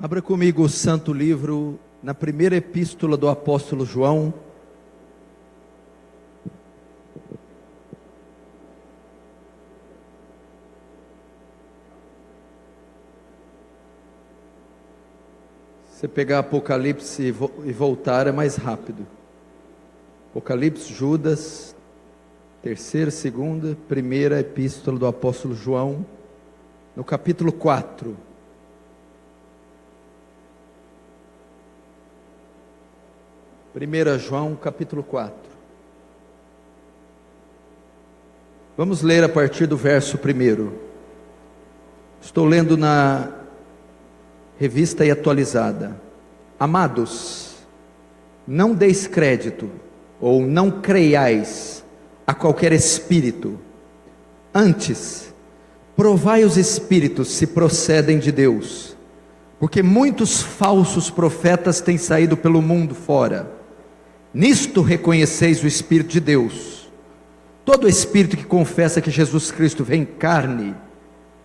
Abra comigo o santo livro, na primeira epístola do apóstolo João. Se você pegar Apocalipse e voltar, é mais rápido. Apocalipse, Judas, terceira, segunda, primeira epístola do apóstolo João, no capítulo 4. Primeira João, capítulo 4. Vamos ler a partir do verso 1. Estou lendo na Revista e Atualizada. Amados, não deis crédito, ou não creiais a qualquer espírito. Antes, provai os espíritos se procedem de Deus, porque muitos falsos profetas têm saído pelo mundo fora. Nisto reconheceis o Espírito de Deus. Todo espírito que confessa que Jesus Cristo vem em carne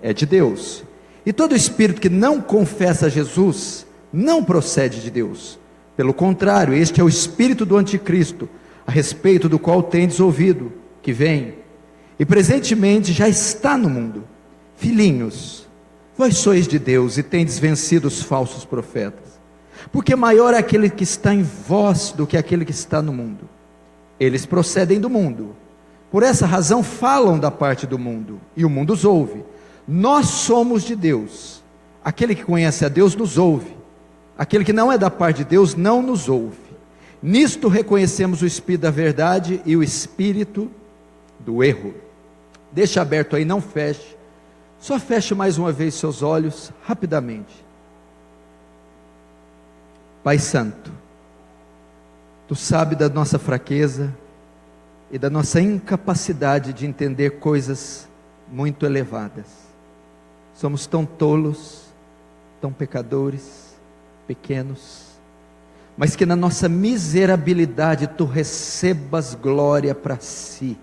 é de Deus, e todo espírito que não confessa Jesus não procede de Deus. Pelo contrário, este é o espírito do anticristo, a respeito do qual tendes ouvido, que vem, e presentemente já está no mundo. Filhinhos, vós sois de Deus e tendes vencido os falsos profetas, porque maior é aquele que está em vós do que aquele que está no mundo. Eles procedem do mundo, por essa razão falam da parte do mundo, e o mundo os ouve. Nós somos de Deus. Aquele que conhece a Deus nos ouve, aquele que não é da parte de Deus não nos ouve. Nisto reconhecemos o espírito da verdade e o espírito do erro. Deixa aberto aí, não feche. Só feche mais uma vez seus olhos, rapidamente. Pai Santo, Tu sabes da nossa fraqueza e da nossa incapacidade de entender coisas muito elevadas. Somos tão tolos, tão pecadores, pequenos, mas que na nossa miserabilidade Tu recebas glória para si.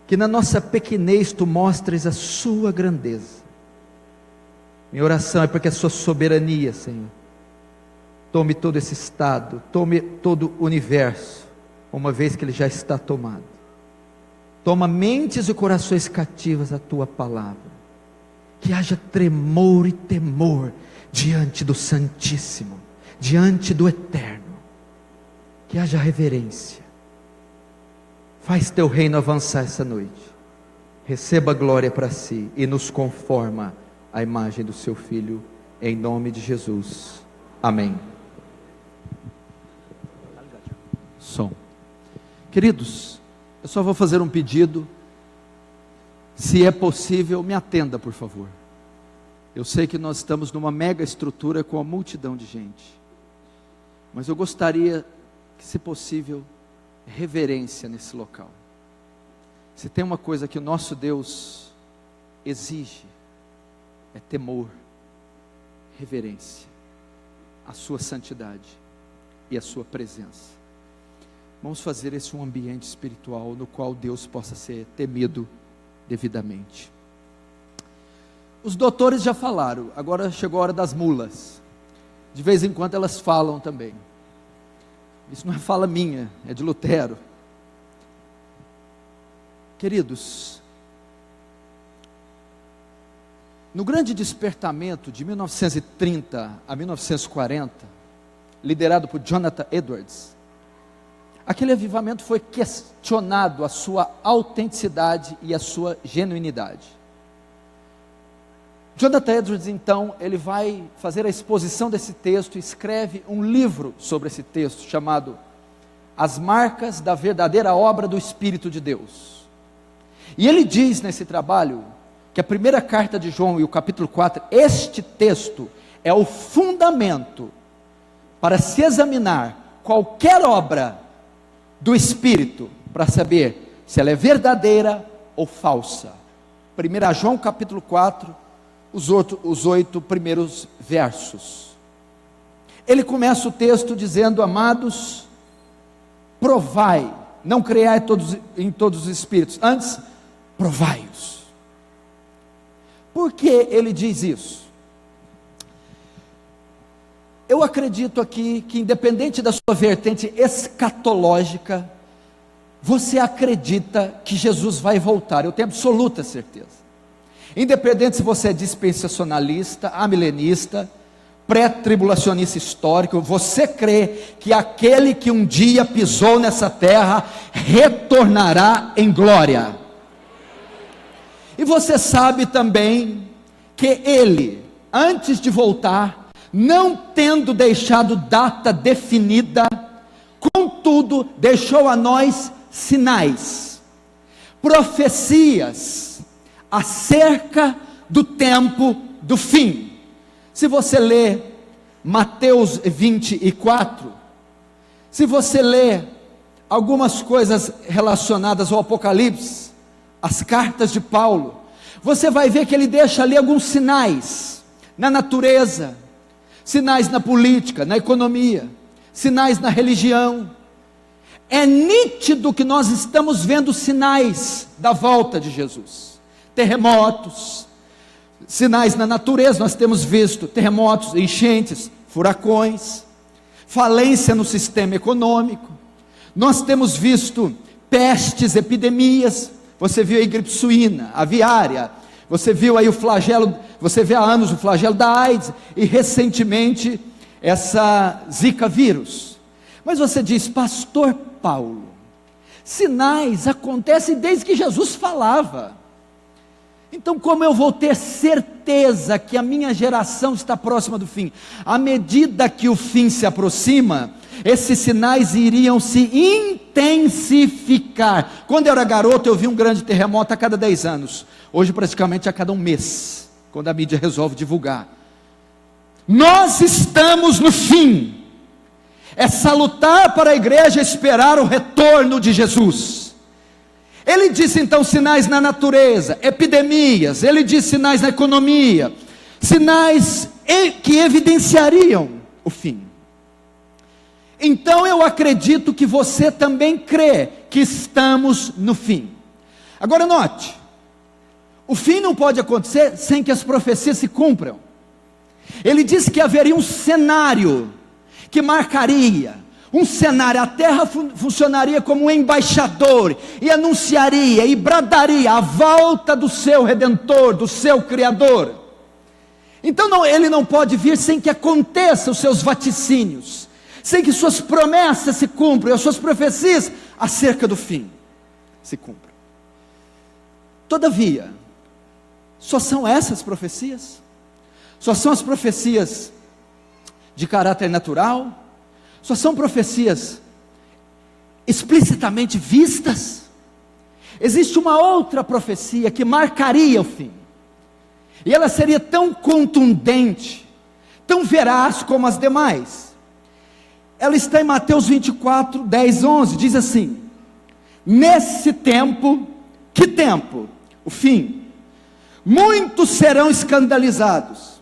Que na nossa pequenez Tu mostres a Sua grandeza. Minha oração é para que a Sua soberania, Senhor, tome todo esse estado, tome todo o universo, uma vez que ele já está tomado. Toma mentes e corações cativas à Tua palavra. Que haja tremor e temor diante do Santíssimo, diante do Eterno. Que haja reverência. Faz Teu reino avançar essa noite. Receba glória para si e nos conforma à imagem do Seu Filho, em nome de Jesus. Amém. Som. Queridos, eu só vou fazer um pedido. Se é possível, me atenda, por favor. Eu sei que nós estamos numa mega estrutura com uma multidão de gente, mas eu gostaria que, se possível, reverência nesse local. Se tem uma coisa que o nosso Deus exige, é temor, reverência, a Sua santidade e a Sua presença. Vamos fazer esse um ambiente espiritual no qual Deus possa ser temido devidamente. Os doutores já falaram, agora chegou a hora das mulas. De vez em quando elas falam também. Isso não é fala minha, é de Lutero. Queridos, no grande despertamento de 1930 a 1940, liderado por Jonathan Edwards, aquele avivamento foi questionado a sua autenticidade e a sua genuinidade. Jonathan Edwards, então, ele vai fazer a exposição desse texto e escreve um livro sobre esse texto, chamado As Marcas da Verdadeira Obra do Espírito de Deus. E ele diz nesse trabalho, que a primeira carta de João e o capítulo 4, este texto é o fundamento para se examinar qualquer obra do Espírito, para saber se ela é verdadeira ou falsa. 1 João capítulo 4, os 8 primeiros versos. Ele começa o texto dizendo: amados, provai, não creiai em todos os espíritos, antes provai-os. Por que ele diz isso? Eu acredito aqui que, independente da sua vertente escatológica, você acredita que Jesus vai voltar. Eu tenho absoluta certeza. Independente se você é dispensacionalista, amilenista, pré-tribulacionista histórico, você crê que aquele que um dia pisou nessa terra retornará em glória. E você sabe também que ele, antes de voltar, não tendo deixado data definida, contudo, deixou a nós sinais, profecias acerca do tempo do fim. Se você lê Mateus 24, se você lê algumas coisas relacionadas ao Apocalipse, as cartas de Paulo, você vai ver que ele deixa ali alguns sinais na natureza, sinais na política, na economia, sinais na religião. É nítido que nós estamos vendo sinais da volta de Jesus. Terremotos, sinais na natureza, nós temos visto terremotos, enchentes, furacões, falência no sistema econômico. Nós temos visto pestes, epidemias. Você viu aí gripe suína, aviária, você viu aí o flagelo, você vê há anos o flagelo da AIDS, e recentemente essa Zika vírus. Mas você diz, pastor Paulo, sinais acontecem desde que Jesus falava. Então como eu vou ter certeza que a minha geração está próxima do fim? À medida que o fim se aproxima, esses sinais iriam se intensificar. Quando eu era garoto, eu vi um grande terremoto a cada 10 anos. Hoje praticamente a cada um mês, quando a mídia resolve divulgar. Nós estamos no fim. É salutar para a igreja esperar o retorno de Jesus. Ele disse então sinais na natureza, epidemias, ele disse sinais na economia, sinais que evidenciariam o fim. Então eu acredito que você também crê que estamos no fim. Agora note, o fim não pode acontecer sem que as profecias se cumpram. Ele disse que haveria um cenário que marcaria, um cenário, a terra funcionaria como um embaixador, e anunciaria, e bradaria a volta do seu Redentor, do seu Criador. Então ele não pode vir sem que aconteçam os seus vaticínios, sem que suas promessas se cumpram, e as suas profecias acerca do fim se cumpram. Todavia, só são essas profecias? Só são as profecias de caráter natural? Só são profecias explicitamente vistas? Existe uma outra profecia que marcaria o fim, e ela seria tão contundente, tão veraz como as demais. Ela está em Mateus 24, 10, 11, diz assim: nesse tempo, que tempo? O fim. Muitos serão escandalizados,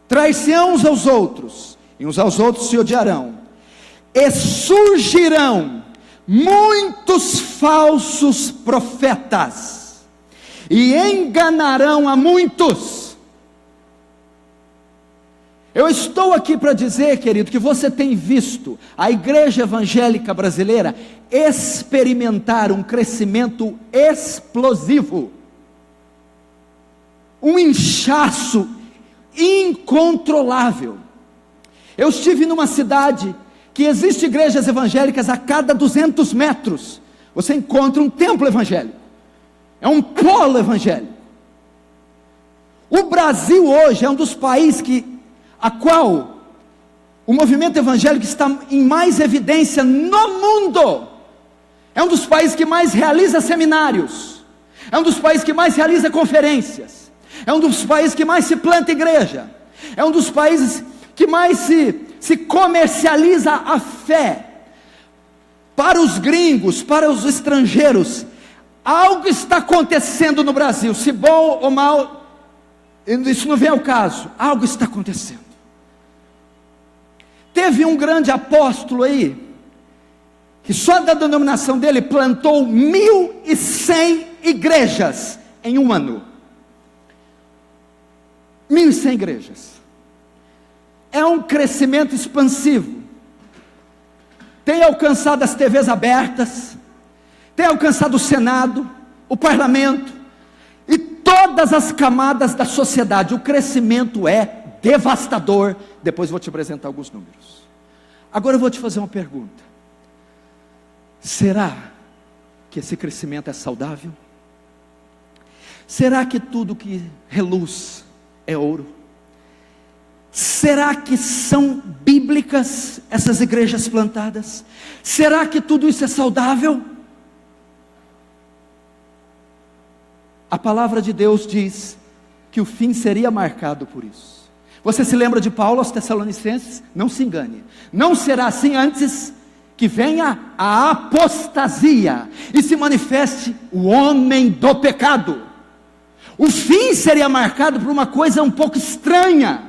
trair-se-ão uns aos outros, e uns aos outros se odiarão, e surgirão muitos falsos profetas, e enganarão a muitos. Eu estou aqui para dizer, querido, que você tem visto a igreja evangélica brasileira experimentar um crescimento explosivo, um inchaço incontrolável. Eu estive numa cidade que existe igrejas evangélicas a cada 200 metros, você encontra um templo evangélico, é um polo evangélico. O Brasil hoje é um dos países a qual o movimento evangélico está em mais evidência no mundo. É um dos países que mais realiza seminários, é um dos países que mais realiza conferências, é um dos países que mais se planta igreja, é um dos países que mais se comercializa a fé. Para os gringos, para os estrangeiros, algo está acontecendo no Brasil, se bom ou mal, isso não vem ao caso, algo está acontecendo. Teve um grande apóstolo aí, que só da denominação dele plantou 1.100 igrejas em um ano. 1.100 igrejas. é um crescimento expansivo. Tem alcançado as TVs abertas, tem alcançado o Senado, o parlamento e todas as camadas da sociedade. O crescimento é devastador. Depois vou te apresentar alguns números. Agora eu vou te fazer uma pergunta: será que esse crescimento é saudável? Será que tudo que reluz é ouro? Será que são bíblicas essas igrejas plantadas? Será que tudo isso é saudável? A palavra de Deus diz que o fim seria marcado por isso. Você se lembra de Paulo aos Tessalonicenses? Não se engane, não será assim antes que venha a apostasia e se manifeste o homem do pecado. O fim seria marcado por uma coisa um pouco estranha.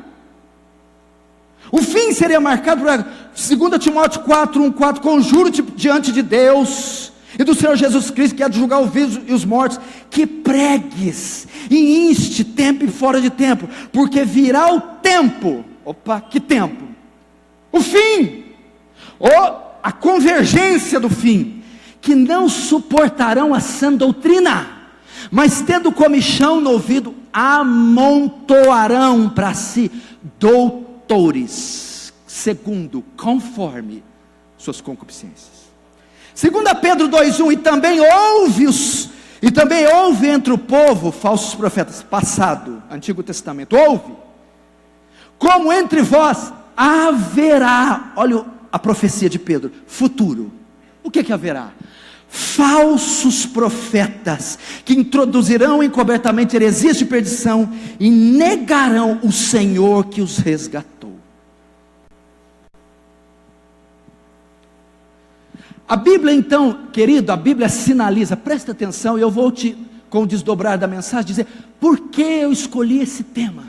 O fim seria marcado por 2 Timóteo 4:1-4, conjuro-te diante de Deus e do Senhor Jesus Cristo, que há de julgar os vivos e os mortos, que pregues e inste tempo e fora de tempo, porque virá o tempo. Opa, que tempo? O fim, ou a convergência do fim, que não suportarão a sã doutrina, mas tendo comichão no ouvido, amontoarão para si doutores, segundo, conforme suas concupiscências. 2 Pedro 2:1, e também houve entre o povo falsos profetas, passado, Antigo Testamento, houve, como entre vós haverá, olha a profecia de Pedro, futuro. O que haverá? Falsos profetas, que introduzirão encobertamente heresias de perdição, e negarão o Senhor que os resgatou. A Bíblia então, querido, a Bíblia sinaliza, presta atenção, e eu vou te, com o desdobrar da mensagem, dizer, por que eu escolhi esse tema?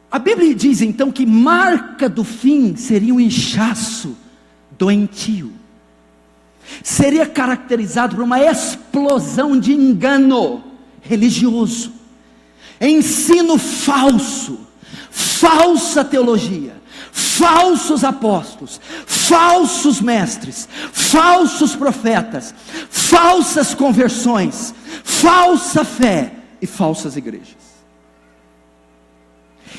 A Bíblia diz então que marca do fim seria o inchaço doentio, seria caracterizado por uma explosão de engano religioso, ensino falso, falsa teologia, falsos apóstolos, falsos mestres, falsos profetas, falsas conversões, falsa fé e falsas igrejas.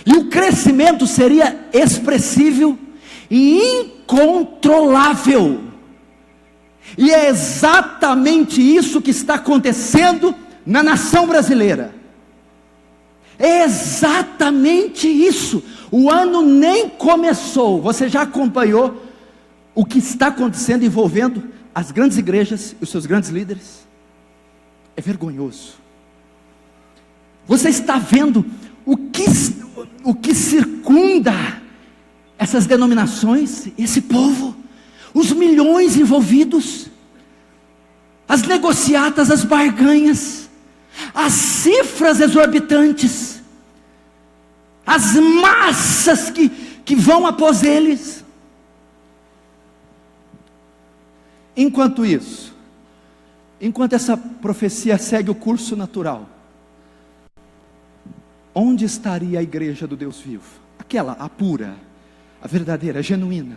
E o crescimento seria expressivo e incontrolável. E é exatamente isso que está acontecendo na nação brasileira. É exatamente isso. O ano nem começou. Você já acompanhou o que está acontecendo envolvendo as grandes igrejas e os seus grandes líderes? É vergonhoso. Você está vendo o que circunda essas denominações, esse povo, os milhões envolvidos, as negociatas, as barganhas, as cifras exorbitantes, as massas que vão após eles. Enquanto isso, enquanto essa profecia segue o curso natural, onde estaria a igreja do Deus vivo? Aquela, a pura, a verdadeira, a genuína,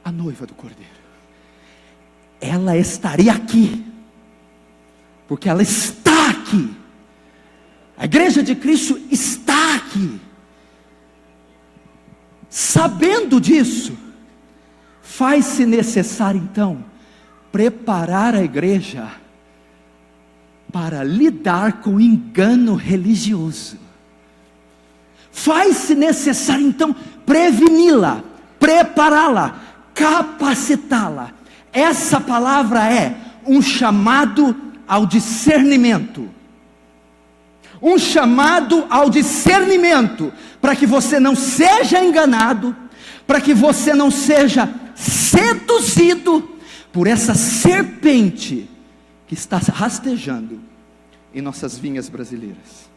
a noiva do Cordeiro. Ela estaria aqui, porque ela está aqui. A igreja de Cristo está aqui. Sabendo disso, faz-se necessário então preparar a igreja para lidar com o engano religioso. Faz-se necessário então preveni-la, prepará-la, capacitá-la. Essa palavra é um chamado ao discernimento. Um chamado ao discernimento, para que você não seja enganado, para que você não seja seduzido por essa serpente que está rastejando em nossas vinhas brasileiras.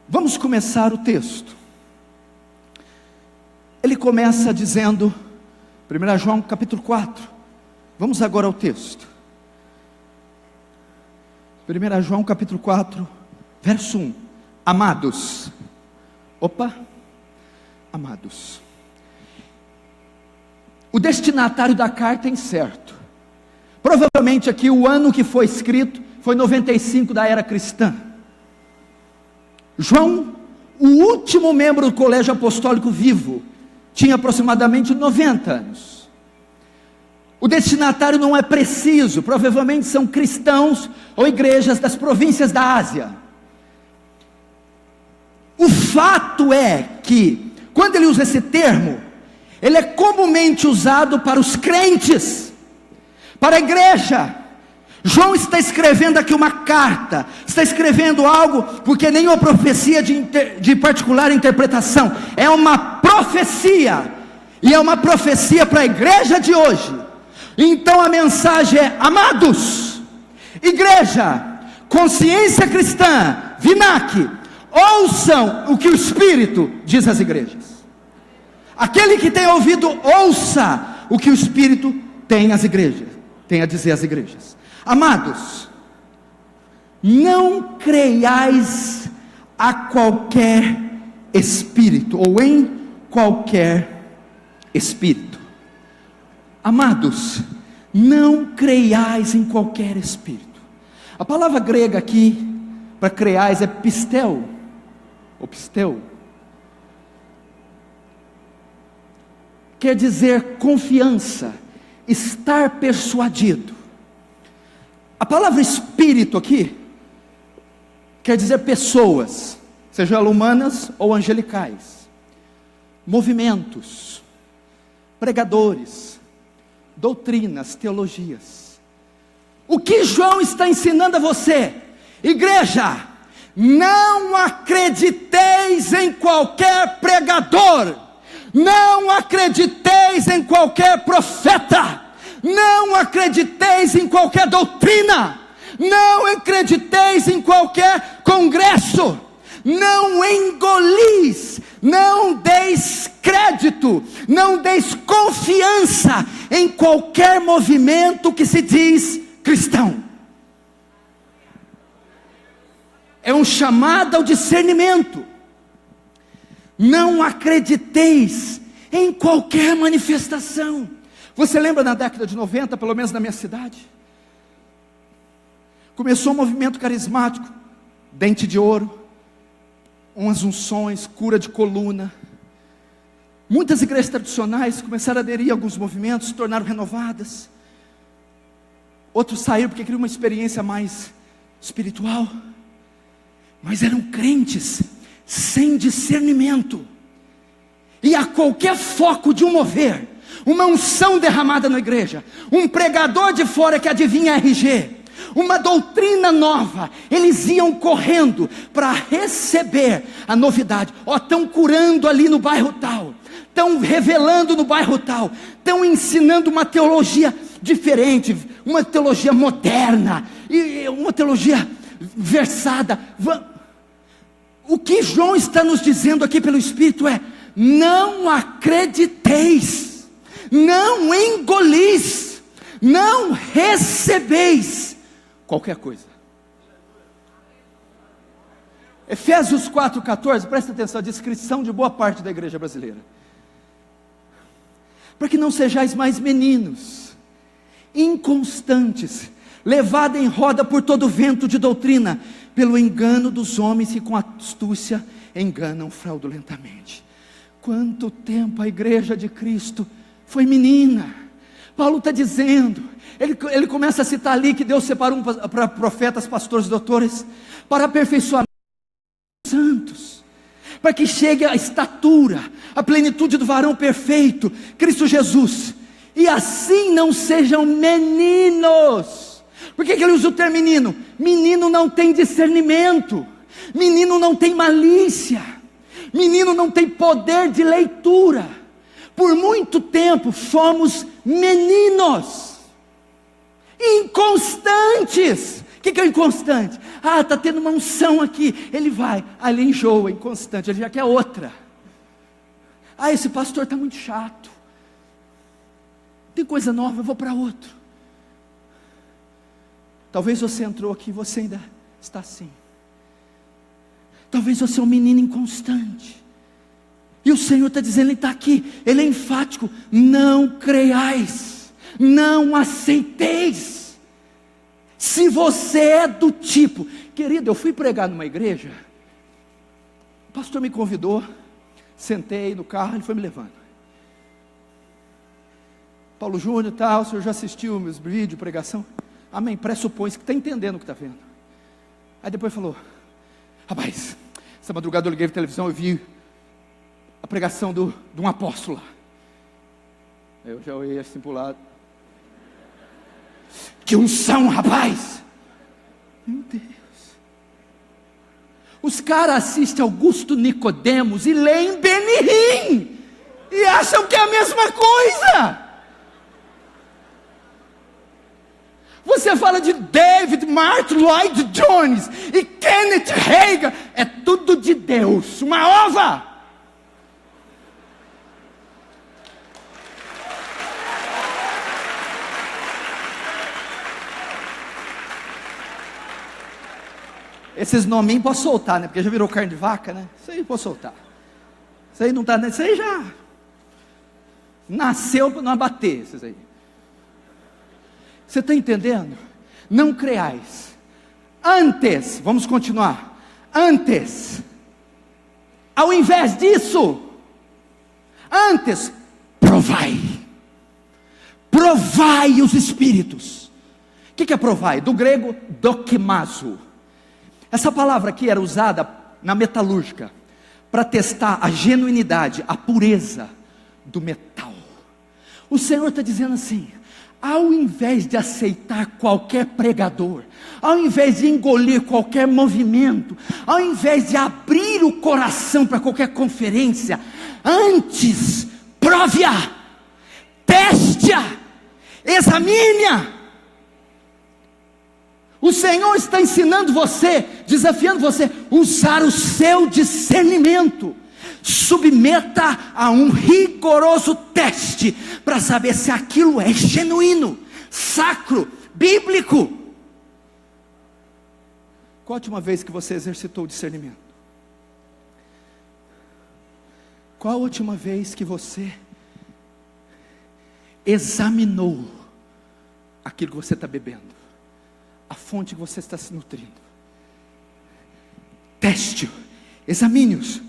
Vamos começar o texto. Ele começa dizendo, 1 João capítulo 4, vamos agora ao texto. 1 João capítulo 4, Verso 1. Amados. Amados. O destinatário da carta é incerto. Provavelmente aqui o ano que foi escrito foi 95 da era cristã. João, o último membro do colégio apostólico vivo, tinha aproximadamente 90 anos. O destinatário não é preciso, provavelmente são cristãos ou igrejas das províncias da Ásia. O fato é que, quando ele usa esse termo, ele é comumente usado para os crentes, para a igreja. João está escrevendo aqui uma carta, está escrevendo algo, porque nenhuma profecia de particular interpretação, é uma profecia, e é uma profecia para a igreja de hoje. Então a mensagem é: amados, igreja, consciência cristã, VINAC, ouçam o que o Espírito diz às igrejas. Aquele que tem ouvido, ouça o que o Espírito tem a dizer às igrejas. Amados, não creiais a qualquer espírito, ou em qualquer espírito. Amados, não creiais em qualquer espírito. A palavra grega aqui para creiais é pistel, ou pistel. Quer dizer confiança, estar persuadido. A palavra espírito aqui quer dizer pessoas, sejam elas humanas ou angelicais, movimentos, pregadores, doutrinas, teologias. O que João está ensinando a você, igreja? Não acrediteis em qualquer pregador, não acrediteis em qualquer profeta, não acrediteis em qualquer doutrina, não acrediteis em qualquer congresso, não engolis, não deis crédito, não deis confiança em qualquer movimento que se diz cristão. É um chamado ao discernimento. Não acrediteis em qualquer manifestação. Você lembra na década de 90, pelo menos na minha cidade? Começou um movimento carismático, dente de ouro, umas unções, cura de coluna. Muitas igrejas tradicionais começaram a aderir a alguns movimentos, se tornaram renovadas. Outros saíram porque queriam uma experiência mais espiritual. Mas eram crentes sem discernimento. E a qualquer foco de um mover, uma unção derramada na igreja, um pregador de fora que adivinha RG, uma doutrina nova, eles iam correndo para receber a novidade. Estão curando ali no bairro tal, estão revelando no bairro tal, estão ensinando uma teologia diferente, uma teologia moderna, e uma teologia versada. O que João está nos dizendo aqui pelo Espírito é: não acrediteis, não engolis, não recebeis qualquer coisa. Efésios 4,14, presta atenção, a descrição de boa parte da igreja brasileira. Para que não sejais mais meninos, inconstantes, levados em roda por todo vento de doutrina, pelo engano dos homens que com astúcia enganam fraudulentamente. Quanto tempo a igreja de Cristo foi menina. Paulo está dizendo, ele começa a citar ali que Deus separou para profetas, pastores, doutores, para aperfeiçoar santos, para que chegue a estatura, a plenitude do varão perfeito, Cristo Jesus, e assim não sejam meninos. Por que ele usa o termo menino? Menino não tem discernimento, menino não tem malícia, menino não tem poder de leitura. Por muito tempo fomos meninos, inconstantes. O que é inconstante? Está tendo uma unção aqui, ele vai, ele enjoa, inconstante, ele já quer outra. Esse pastor está muito chato, tem coisa nova, eu vou para outro. Talvez você entrou aqui e você ainda está assim. Talvez você é um menino inconstante. E o Senhor está dizendo, Ele está aqui, Ele é enfático: não creiais, não aceiteis. Se você é do tipo, querido, eu fui pregar numa igreja, o pastor me convidou, sentei no carro, ele foi me levando. Paulo Júnior e tal, o senhor já assistiu meus vídeos de pregação? Amém, pressupõe-se que está entendendo o que está vendo. Aí depois falou: rapaz, essa madrugada eu liguei a televisão e vi a pregação de um apóstolo lá. Eu já olhei assim para o lado. Que unção, rapaz! Meu Deus! Os caras assistem Augusto Nicodemos e leem Benihim e acham que é a mesma coisa. Você fala de David, Martin Lloyd Jones e Kenneth Hagin, é tudo de Deus, uma ova. Esses nominhos posso soltar, né? Porque já virou carne de vaca, né? Isso aí posso soltar. Isso aí não está, isso aí já nasceu para não abater, esses aí. Você está entendendo? Não creais. Antes, vamos continuar. Antes, ao invés disso, antes, provai. Provai os espíritos. O que é provai? Do grego, dokimazo. Essa palavra aqui era usada na metalúrgica para testar a genuinidade, a pureza do metal. O Senhor está dizendo assim: ao invés de aceitar qualquer pregador, ao invés de engolir qualquer movimento, ao invés de abrir o coração para qualquer conferência, antes prove-a, teste-a, examine-a. O Senhor está ensinando você, desafiando você a usar o seu discernimento. Submeta a um rigoroso teste para saber se aquilo é genuíno, sacro, bíblico. Qual a última vez que você exercitou o discernimento? Qual a última vez que você examinou aquilo que você está bebendo? A fonte que você está se nutrindo? Teste-o, examine-os,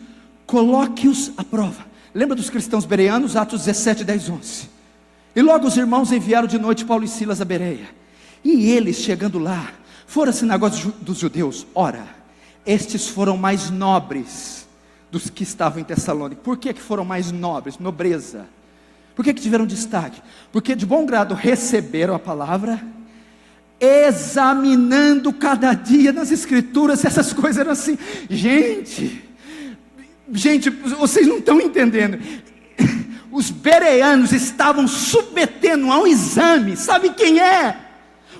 coloque-os à prova. Lembra dos cristãos bereanos, Atos 17, 10, 11. E logo os irmãos enviaram de noite Paulo e Silas a Bereia. E eles, chegando lá, foram à sinagoga dos judeus. Ora, estes foram mais nobres dos que estavam em Tessalônica. Por que foram mais nobres? Nobreza. Por que tiveram destaque? Porque de bom grado receberam a palavra, examinando cada dia nas escrituras. Essas coisas eram assim. Gente, vocês não estão entendendo. Os bereanos estavam submetendo a um exame. Sabe quem é?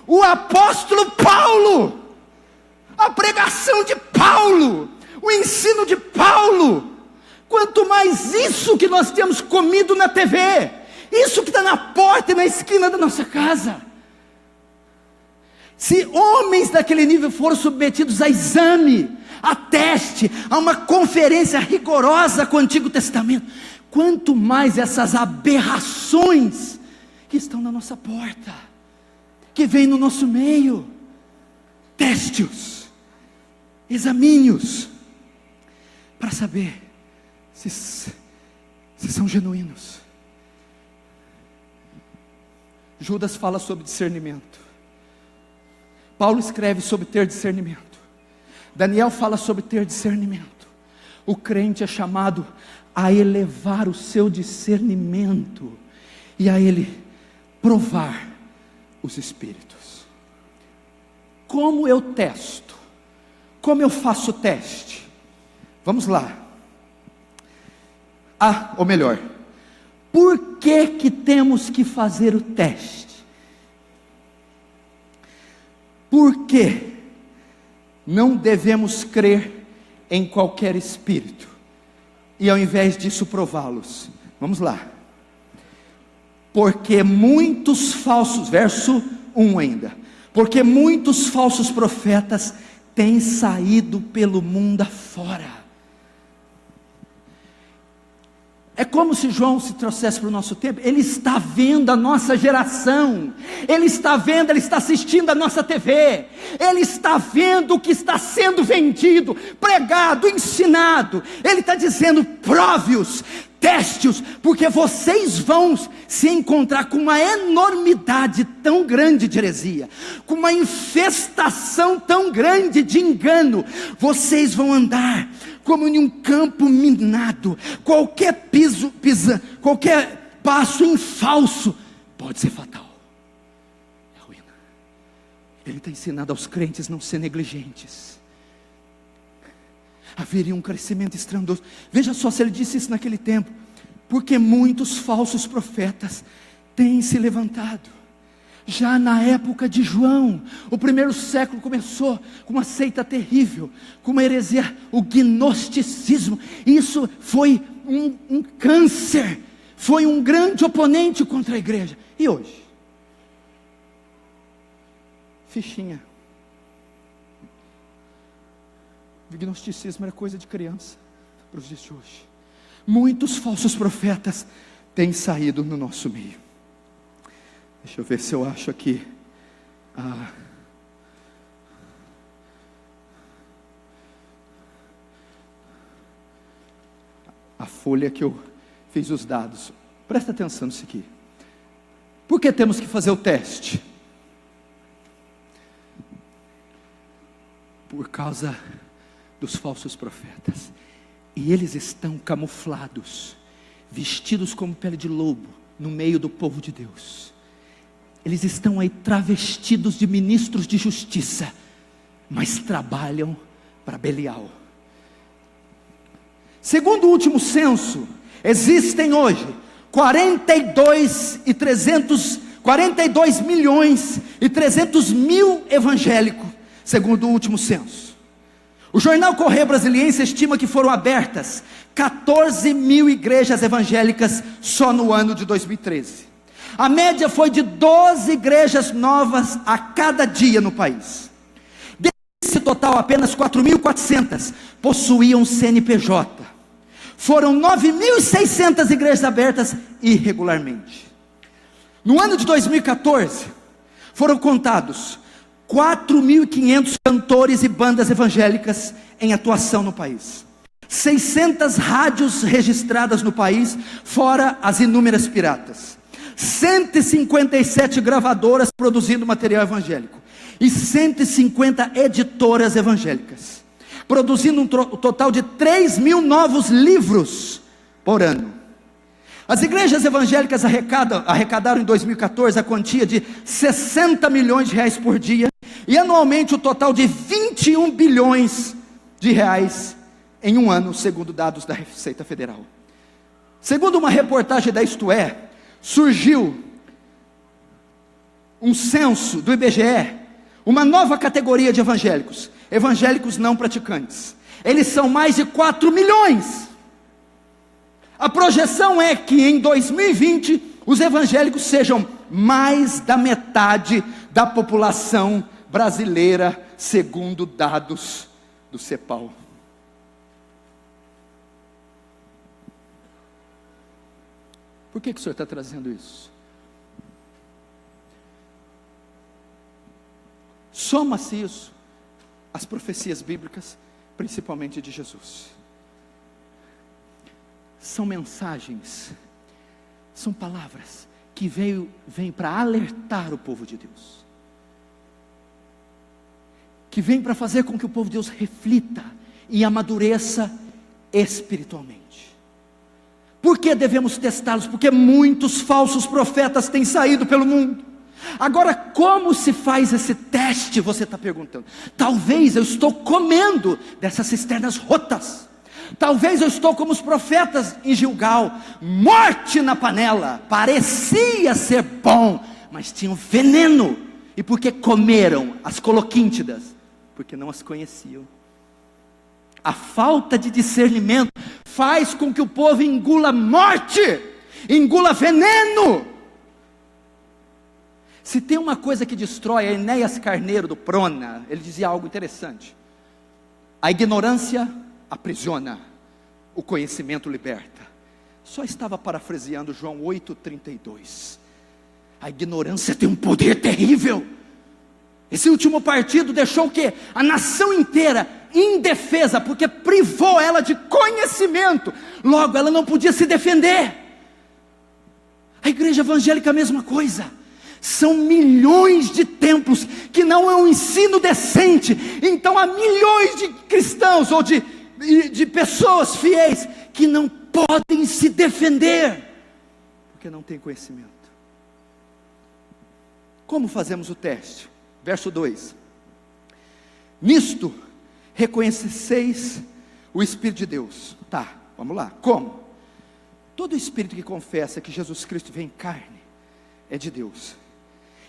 O apóstolo Paulo, a pregação de Paulo, o ensino de Paulo. Quanto mais isso que nós temos comido na TV, isso que está na porta e na esquina da nossa casa. Se homens daquele nível foram submetidos a exame, a teste, a uma conferência rigorosa com o Antigo Testamento, quanto mais essas aberrações que estão na nossa porta, que vêm no nosso meio. Teste-os, examine-os, para saber se são genuínos. Judas fala sobre discernimento. Paulo escreve sobre ter discernimento. Daniel fala sobre ter discernimento. O crente é chamado a elevar o seu discernimento e a ele provar os espíritos. Como eu testo? Como eu faço o teste? Vamos lá. Ou melhor, por que temos que fazer o teste? Por que não devemos crer em qualquer espírito e ao invés disso prová-los? Vamos lá. Porque muitos falsos, verso 1 ainda, porque muitos falsos profetas tem saído pelo mundo afora. É como se João se trouxesse para o nosso tempo. Ele está vendo a nossa geração, ele está vendo, ele está assistindo a nossa TV, ele está vendo o que está sendo vendido, pregado, ensinado. Ele está dizendo: prove-os, teste-os, porque vocês vão se encontrar com uma enormidade tão grande de heresia, com uma infestação tão grande de engano. Vocês vão andar como em um campo minado. Qualquer qualquer passo em falso pode ser fatal, é ruína. Ele está ensinando aos crentes não ser negligentes. Haveria um crescimento estrondoso. Veja só se ele disse isso naquele tempo: porque muitos falsos profetas têm se levantado. Já na época de João, o primeiro século começou com uma seita terrível, com uma heresia, o gnosticismo. Isso foi um câncer, foi um grande oponente contra a igreja. E hoje? Fichinha. O gnosticismo era coisa de criança para os dias de hoje. Muitos falsos profetas têm saído no nosso meio. Deixa eu ver se eu acho aqui a folha que eu fiz os dados. Presta atenção nisso aqui. Por que temos que fazer o teste? Por causa dos falsos profetas. E eles estão camuflados, vestidos como pele de lobo, no meio do povo de Deus. Eles estão aí travestidos de ministros de justiça, mas trabalham para Belial. Segundo o último censo, existem hoje 42 milhões e 300 mil evangélicos, segundo o último censo. O jornal Correio Brasiliense estima que foram abertas 14 mil igrejas evangélicas só no ano de 2013. A média foi de 12 igrejas novas a cada dia no país. Desse total, apenas 4.400 possuíam CNPJ. Foram 9.600 igrejas abertas irregularmente. No ano de 2014, foram contados 4.500 cantores e bandas evangélicas em atuação no país. 600 rádios registradas no país, fora as inúmeras piratas. 157 gravadoras produzindo material evangélico. E 150 editoras evangélicas, produzindo um total de 3 mil novos livros por ano. As igrejas evangélicas arrecadaram em 2014 a quantia de 60 milhões de reais por dia, e anualmente o total de 21 bilhões de reais em um ano, segundo dados da Receita Federal. Segundo uma reportagem da Isto É, surgiu um censo do IBGE, uma nova categoria de evangélicos, evangélicos não praticantes. Eles são mais de 4 milhões. A projeção é que em 2020 os evangélicos sejam mais da metade da população brasileira, segundo dados do CEPAL. Por que o senhor está trazendo isso? Soma-se isso às profecias bíblicas, principalmente de Jesus. São mensagens, são palavras que vêm para alertar o povo de Deus, que vêm para fazer com que o povo de Deus reflita e amadureça espiritualmente. Por que devemos testá-los? Porque muitos falsos profetas têm saído pelo mundo. Agora, como se faz esse teste? Você está perguntando. Talvez eu estou comendo dessas cisternas rotas. Talvez eu estou como os profetas em Gilgal, morte na panela. Parecia ser bom, mas tinham veneno. E por que comeram as coloquíntidas? Porque não as conheciam. A falta de discernimento faz com que o povo engula morte, engula veneno. Se tem uma coisa que destrói, a Enéas Carneiro do Prona, ele dizia algo interessante. A ignorância aprisiona, o conhecimento liberta. Só estava parafraseando João 8,32. A ignorância tem um poder terrível. Esse último partido deixou o quê? A nação inteira indefesa, porque privou ela de conhecimento. Logo, ela não podia se defender. A igreja evangélica é a mesma coisa. São milhões de templos que não é um ensino decente. Então há milhões de cristãos ou de pessoas fiéis que não podem se defender, porque não têm conhecimento. Como fazemos o teste? Verso 2: nisto reconheceis o Espírito de Deus. Tá, vamos lá, como? Todo espírito que confessa que Jesus Cristo veio em carne é de Deus,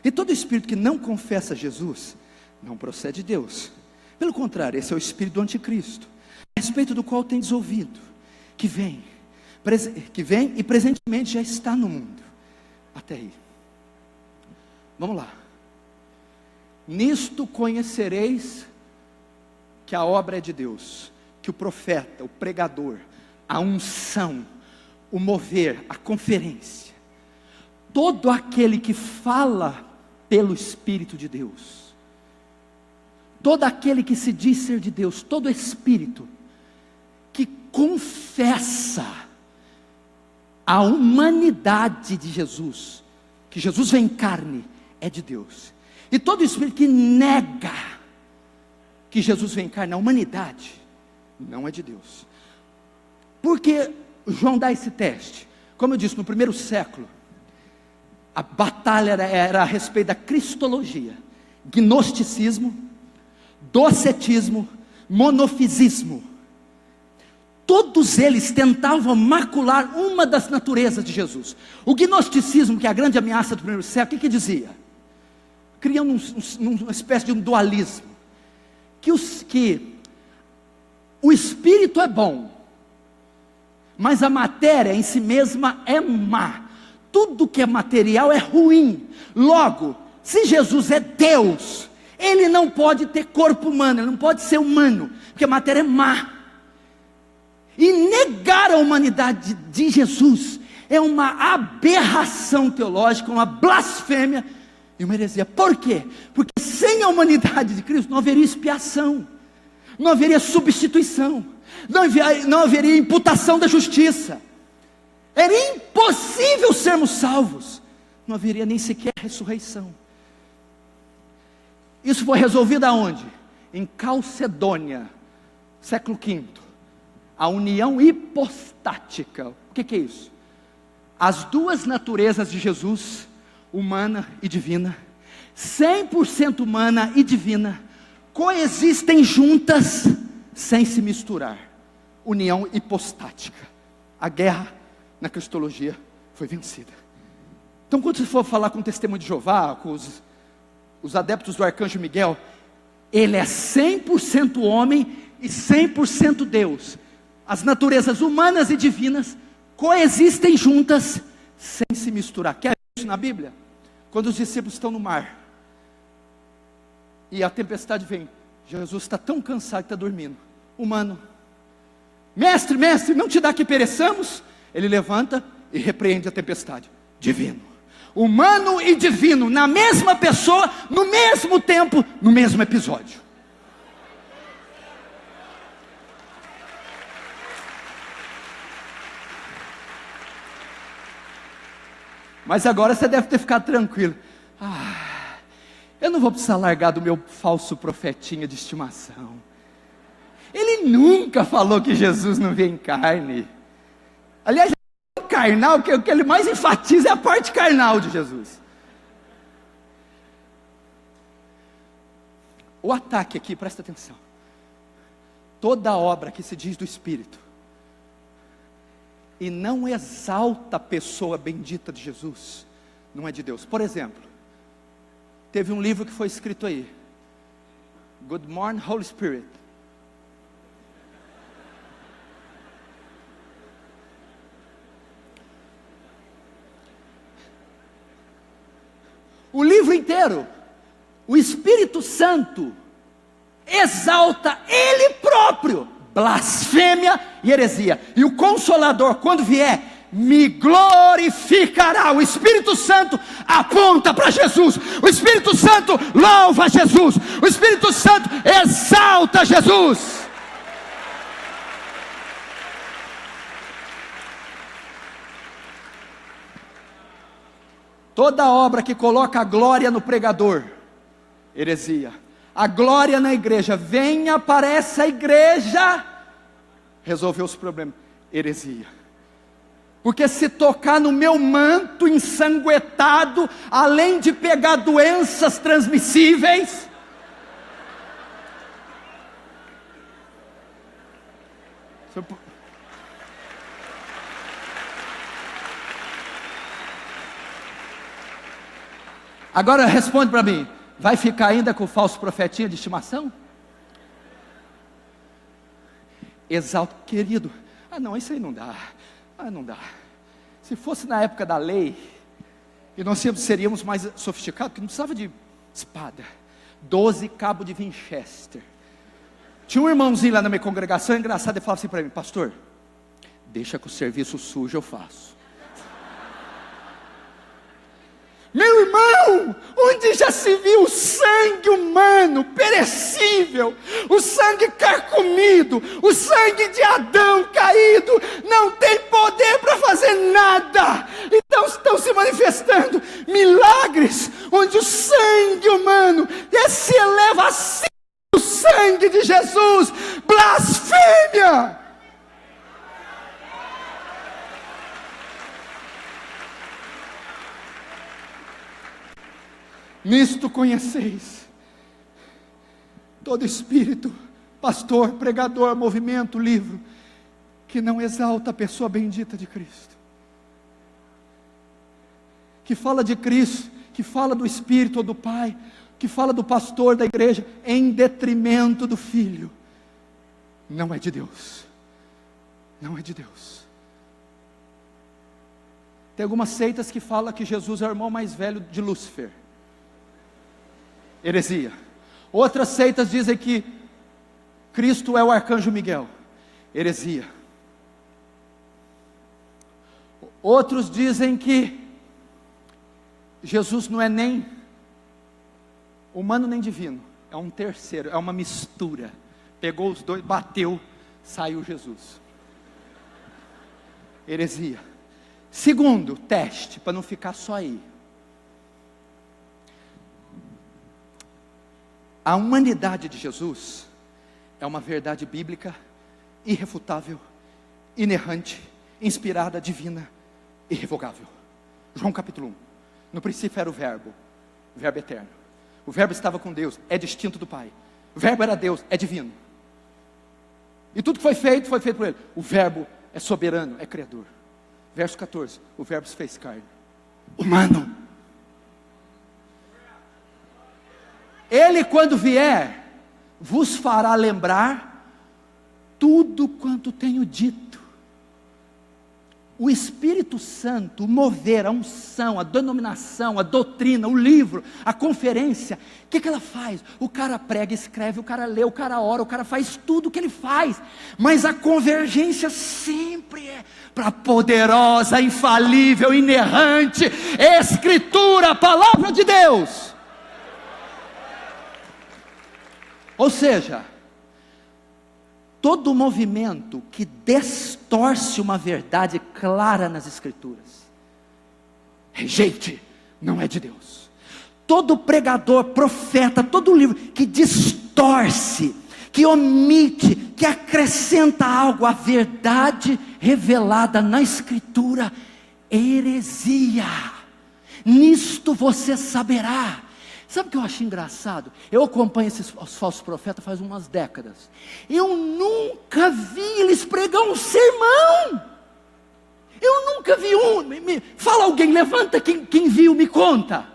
e todo espírito que não confessa Jesus não procede de Deus. Pelo contrário, esse é o espírito do anticristo, a respeito do qual tendes ouvido, que vem e presentemente já está no mundo. Até aí, vamos lá. Nisto conhecereis que a obra é de Deus, que o profeta, o pregador, a unção, o mover, a conferência, todo aquele que fala pelo Espírito de Deus, todo aquele que se diz ser de Deus, todo espírito que confessa a humanidade de Jesus, que Jesus vem em carne, é de Deus. E todo espírito que nega que Jesus vem em carne, a humanidade, não é de Deus. Por que João dá esse teste? Como eu disse, no primeiro século, a batalha era a respeito da cristologia, gnosticismo, docetismo, monofisismo. Todos eles tentavam macular uma das naturezas de Jesus. O gnosticismo, que é a grande ameaça do primeiro século, o que dizia? Criando uma espécie de um dualismo, que o espírito é bom, mas a matéria em si mesma é má. Tudo que é material é ruim. Logo, se Jesus é Deus, Ele não pode ter corpo humano, Ele não pode ser humano, porque a matéria é má. E negar a humanidade de Jesus é uma aberração teológica, uma blasfêmia e uma heresia. Por quê? Porque sem a humanidade de Cristo não haveria expiação, não haveria substituição, não haveria imputação da justiça. Era impossível sermos salvos, não haveria nem sequer ressurreição. Isso foi resolvido aonde? Em Calcedônia, século V. A união hipostática. O que é isso? As duas naturezas de Jesus, humana e divina, 100% humana e divina, coexistem juntas, sem se misturar. União hipostática. A guerra na cristologia foi vencida. Então, quando você for falar com o testemunho de Jeová, com os adeptos do arcanjo Miguel, ele é 100% homem e 100% Deus. As naturezas humanas e divinas coexistem juntas, sem se misturar. Quer isso na Bíblia? Quando os discípulos estão no mar e a tempestade vem, Jesus está tão cansado que está dormindo. Humano: mestre, mestre, não te dá que pereçamos? Ele levanta e repreende a tempestade. Divino, humano e divino, na mesma pessoa, no mesmo tempo, no mesmo episódio. Mas agora você deve ter ficado tranquilo. Eu não vou precisar largar do meu falso profetinha de estimação. Ele nunca falou que Jesus não veio em carne. Aliás, carnal, o que ele mais enfatiza é a parte carnal de Jesus. O ataque aqui, presta atenção. Toda obra que se diz do Espírito e não exalta a pessoa bendita de Jesus, não é de Deus. Por exemplo, teve um livro que foi escrito aí, Good Morning Holy Spirit. O livro inteiro, o Espírito Santo exalta Ele próprio, blasfêmia e heresia. E o Consolador, quando vier, me glorificará. O Espírito Santo aponta para Jesus, o Espírito Santo louva Jesus, o Espírito Santo exalta Jesus. Toda obra que coloca a glória no pregador, heresia. A glória na igreja, venha para essa igreja resolver os problemas, heresia. Porque se tocar no meu manto ensanguentado, além de pegar doenças transmissíveis, agora responde para mim, vai ficar ainda com o falso profetinha de estimação? Exalta, querido, não, isso aí não dá, não dá. Se fosse na época da lei, e nós seríamos mais sofisticados, porque não precisava de espada, 12 cabos de Winchester. Tinha um irmãozinho lá na minha congregação, engraçado, ele falava assim para mim, pastor, deixa que o serviço sujo eu faço. Meu irmão, onde já se viu o sangue humano, perecível, o sangue carcomido, o sangue de Adão caído, não tem poder para fazer nada. Então estão se manifestando milagres, onde o sangue humano se eleva acima do sangue de Jesus. Blasfêmia! Nisto conheceis todo espírito, pastor, pregador, movimento, livro, que não exalta a pessoa bendita de Cristo, que fala de Cristo, que fala do Espírito ou do Pai, que fala do pastor da igreja, em detrimento do Filho, não é de Deus, não é de Deus. Tem algumas seitas que falam que Jesus é o irmão mais velho de Lúcifer, heresia. Outras seitas dizem que Cristo é o arcanjo Miguel, heresia. Outros dizem que Jesus não é nem humano nem divino, é um terceiro, é uma mistura. Pegou os dois, bateu, saiu Jesus. Heresia. Segundo teste, para não ficar só aí. A humanidade de Jesus é uma verdade bíblica, irrefutável, inerrante, inspirada, divina, irrevogável. João capítulo 1. No princípio era o verbo eterno. O verbo estava com Deus, é distinto do Pai. O verbo era Deus, é divino. E tudo que foi feito por Ele. O verbo é soberano, é criador. Verso 14, o verbo se fez carne, humano. Ele, quando vier, vos fará lembrar tudo quanto tenho dito. O Espírito Santo, o mover, a unção, a denominação, a doutrina, o livro, a conferência, o que ela faz? O cara prega, escreve, o cara lê, o cara ora, o cara faz tudo o que ele faz, mas a convergência sempre é para a poderosa, infalível, inerrante Escritura, a palavra de Deus. Ou seja, todo movimento que distorce uma verdade clara nas Escrituras, rejeite, não é de Deus. Todo pregador, profeta, todo livro que distorce, que omite, que acrescenta algo à verdade revelada na Escritura, heresia. Nisto você saberá. Sabe o que eu acho engraçado? Eu acompanho esses falsos profetas faz umas décadas. Eu nunca vi eles pregar um sermão. Eu nunca vi um. Fala alguém, levanta quem viu, me conta.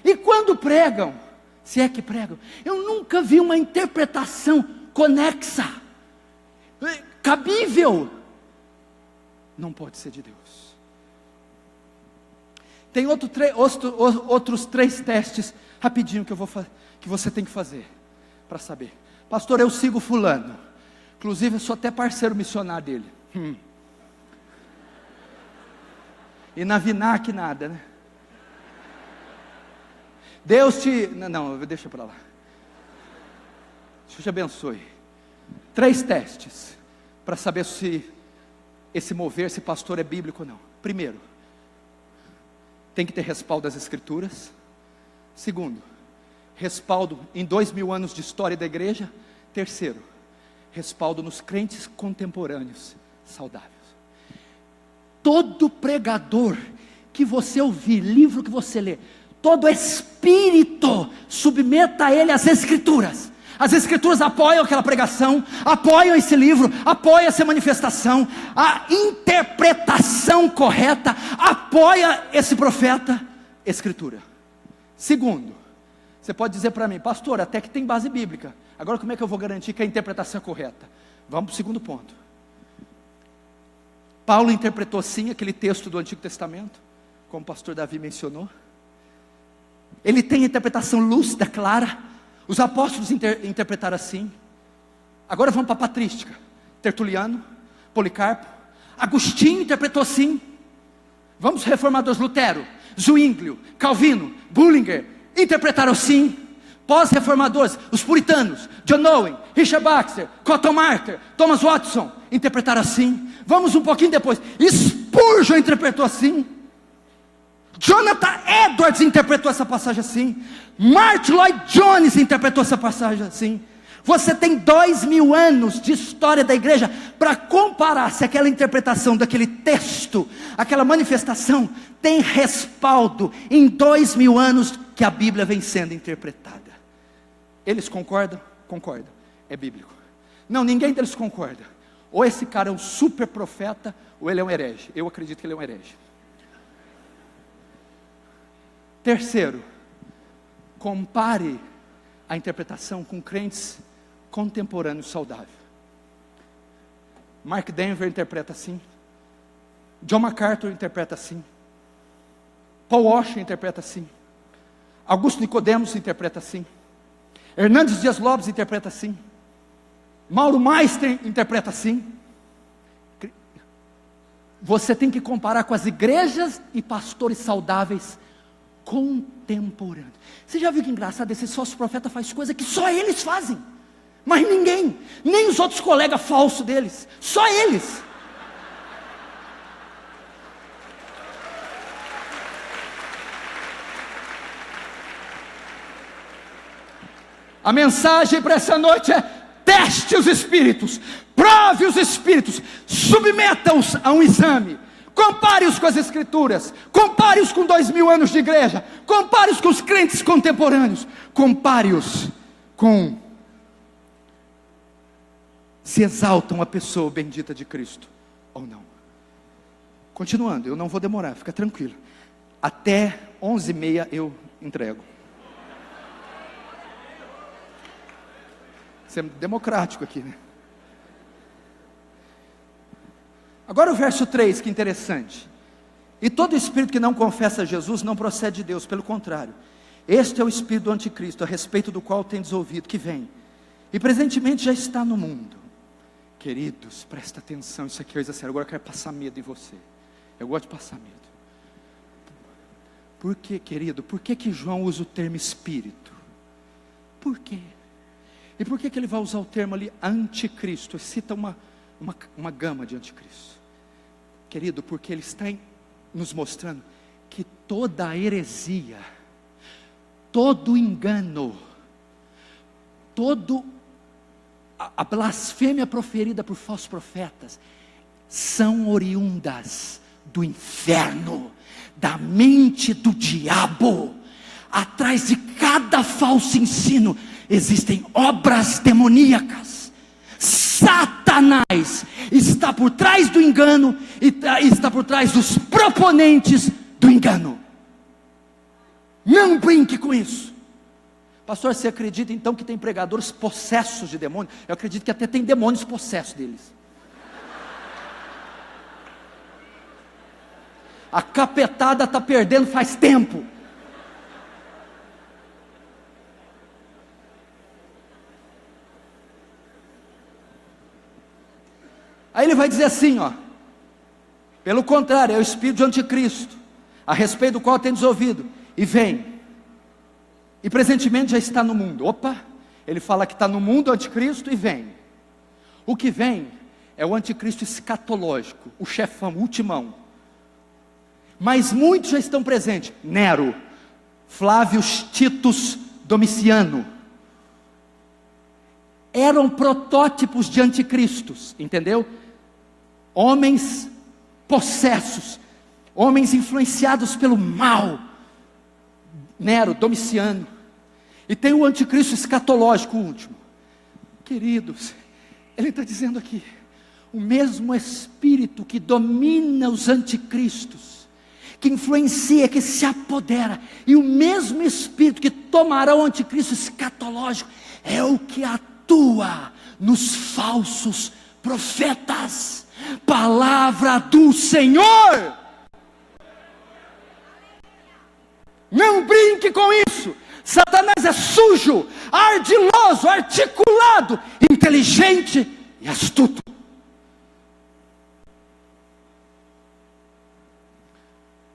E quando pregam, se é que pregam, eu nunca vi uma interpretação conexa, cabível. Não pode ser de Deus. Tem outros 3 testes, rapidinho, que você tem que fazer, para saber. Pastor, eu sigo fulano, inclusive eu sou até parceiro missionário dele. E na Vinac nada, né? Deus te... Não, deixa para lá. Deus te abençoe. 3 testes, para saber se esse mover, se pastor é bíblico ou não. Primeiro, tem que ter respaldo das Escrituras. Segundo, respaldo em 2000 anos de história da igreja. Terceiro, respaldo nos crentes contemporâneos saudáveis. Todo pregador que você ouvir, livro que você lê, todo espírito, submeta a ele as Escrituras. As Escrituras apoiam aquela pregação, apoiam esse livro, apoiam essa manifestação, a interpretação correta apoia esse profeta. Escritura. Segundo, você pode dizer para mim, pastor, até que tem base bíblica, agora como é que eu vou garantir que a interpretação é correta? Vamos para o segundo ponto. Paulo interpretou sim aquele texto do Antigo Testamento, como o pastor Davi mencionou. Ele tem interpretação lúcida, clara. Os apóstolos interpretaram assim. Agora vamos para a patrística. Tertuliano, Policarpo, Agostinho interpretou assim. Vamos reformadores, Lutero, Zwinglio, Calvino, Bullinger, interpretaram assim. Pós-reformadores, os puritanos, John Owen, Richard Baxter, Cotton Mather, Thomas Watson, interpretaram assim. Vamos um pouquinho depois, Spurgeon interpretou assim. Jonathan Edwards interpretou essa passagem assim. Martin Lloyd Jones interpretou essa passagem assim. Você tem 2000 anos de história da igreja para comparar se aquela interpretação daquele texto, aquela manifestação, tem respaldo em 2000 anos que a Bíblia vem sendo interpretada. Eles concordam? Concordam. É bíblico. Não, ninguém deles concorda. Ou esse cara é um super profeta, ou ele é um herege. Eu acredito que ele é um herege. Terceiro, compare a interpretação com crentes contemporâneos saudáveis. Mark Denver interpreta assim. John MacArthur interpreta assim. Paul Washer interpreta assim. Augusto Nicodemos interpreta assim. Hernandes Dias Lopes interpreta assim. Mauro Meister interpreta assim. Você tem que comparar com as igrejas e pastores saudáveis contemporâneos. Você já viu que engraçado? Esse falso profeta faz coisa que só eles fazem, mas ninguém, nem os outros colegas falsos deles, só eles. A mensagem para essa noite é: teste os espíritos, prove os espíritos, submeta-os a um exame, compare-os com as Escrituras, compare-os com 2000 anos de igreja, compare-os com os crentes contemporâneos, compare-os com se exaltam a pessoa bendita de Cristo ou não. Continuando, eu não vou demorar, fica tranquilo, até 11h30 eu entrego. Isso é democrático aqui, né? Agora o verso 3, que interessante. E todo espírito que não confessa Jesus não procede de Deus, pelo contrário, este é o espírito do anticristo, a respeito do qual tendes ouvido que vem, e presentemente já está no mundo. Queridos, presta atenção, isso aqui é coisa séria. Agora eu quero passar medo em você. Eu gosto de passar medo. Por que, querido? Por que João usa o termo espírito? Por quê? E por que ele vai usar o termo ali anticristo? Ele cita uma gama de anticristo. Querido, porque ele está nos mostrando que toda a heresia, todo engano, a blasfêmia proferida por falsos profetas, são oriundas do inferno, da mente do diabo. Atrás de cada falso ensino existem obras demoníacas. Satanás está por trás do engano e está por trás dos proponentes do engano. Não brinque com isso. Pastor, você acredita então que tem pregadores possessos de demônios? Eu acredito que até tem demônios possessos deles. A capetada está perdendo faz tempo. Aí ele vai dizer assim, ó: pelo contrário, é o espírito de anticristo, a respeito do qual tendes ouvido, e vem, e presentemente já está no mundo. Opa, ele fala que está no mundo o anticristo e vem. O que vem é o anticristo escatológico, o chefão, o ultimão. Mas muitos já estão presentes: Nero, Flávio Titus Domiciano, eram protótipos de anticristos, entendeu? Homens possessos, homens influenciados pelo mal. Nero, Domiciano. E tem o anticristo escatológico, o último. Queridos, ele está dizendo aqui: o mesmo espírito que domina os anticristos, que influencia, que se apodera, e o mesmo espírito que tomará o anticristo escatológico, é o que atua nos falsos profetas. Palavra do Senhor. Não brinque com isso. Satanás é sujo, ardiloso, articulado, inteligente e astuto.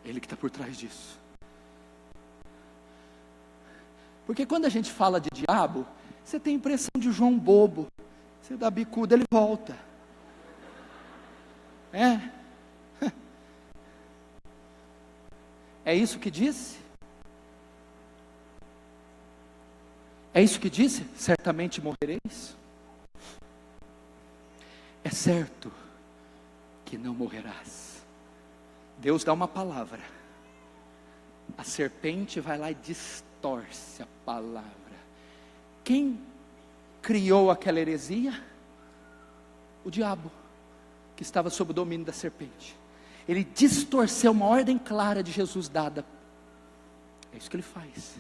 Ele que está por trás disso. Porque quando a gente fala de diabo, você tem a impressão de João bobo. Você dá bicuda, ele volta. É isso que disse? É isso que disse? Certamente morrereis. É certo que não morrerás. Deus dá uma palavra, a serpente vai lá e distorce a palavra. Quem criou aquela heresia? O diabo, que estava sob o domínio da serpente. Ele distorceu uma ordem clara de Jesus dada. É isso que ele faz.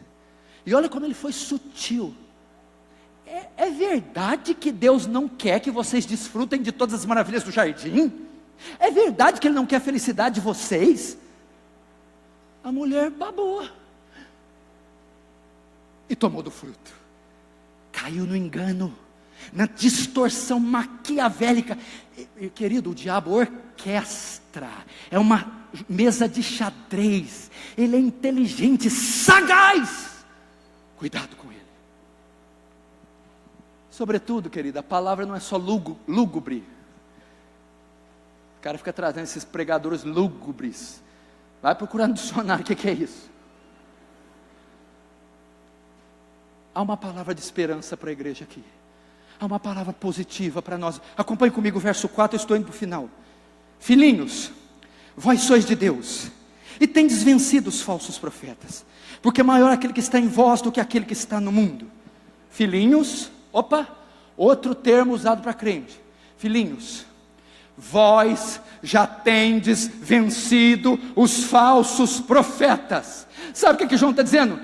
E olha como ele foi sutil. É verdade que Deus não quer que vocês desfrutem de todas as maravilhas do jardim? É verdade que Ele não quer a felicidade de vocês? A mulher babou e tomou do fruto. Caiu no engano, na distorção maquiavélica. E, querido, o diabo orquestra. É uma mesa de xadrez. Ele é inteligente, sagaz. Cuidado com ele. Sobretudo, querida, a palavra não é só lúgubre. O cara fica trazendo esses pregadores lúgubres. Vai procurar no dicionário o que é isso. Há uma palavra de esperança para a igreja aqui. Há uma palavra positiva para nós. Acompanhe comigo o verso 4, eu estou indo para o final. Filhinhos, vós sois de Deus, e tendes vencido os falsos profetas, porque maior é aquele que está em vós do que aquele que está no mundo. Filhinhos, outro termo usado para crente. Filhinhos, vós já tendes vencido os falsos profetas. Sabe o que João está dizendo?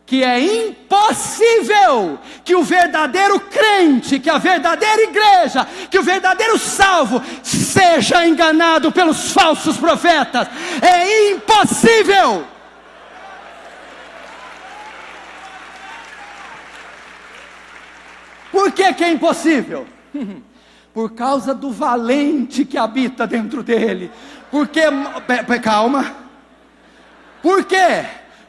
Que é impossível que o verdadeiro crente, que a verdadeira igreja, que o verdadeiro salvo seja enganado pelos falsos profetas. É impossível. Por que é impossível? Por causa do valente que habita dentro dele. Porque, calma. Por quê?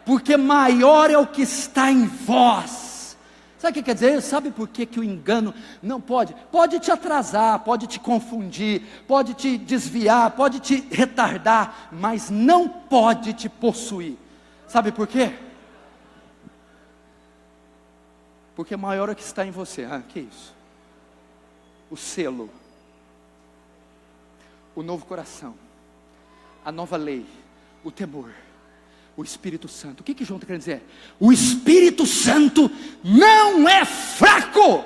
Porque maior é o que está em vós. Sabe o que quer dizer? Sabe por que o engano não pode? Pode te atrasar, pode te confundir, pode te desviar, pode te retardar, mas não pode te possuir. Sabe por quê? Porque maior é o que está em você. Que isso? O selo, o novo coração, a nova lei, o temor, o Espírito Santo. O que João está querendo dizer? O Espírito Santo não é fraco.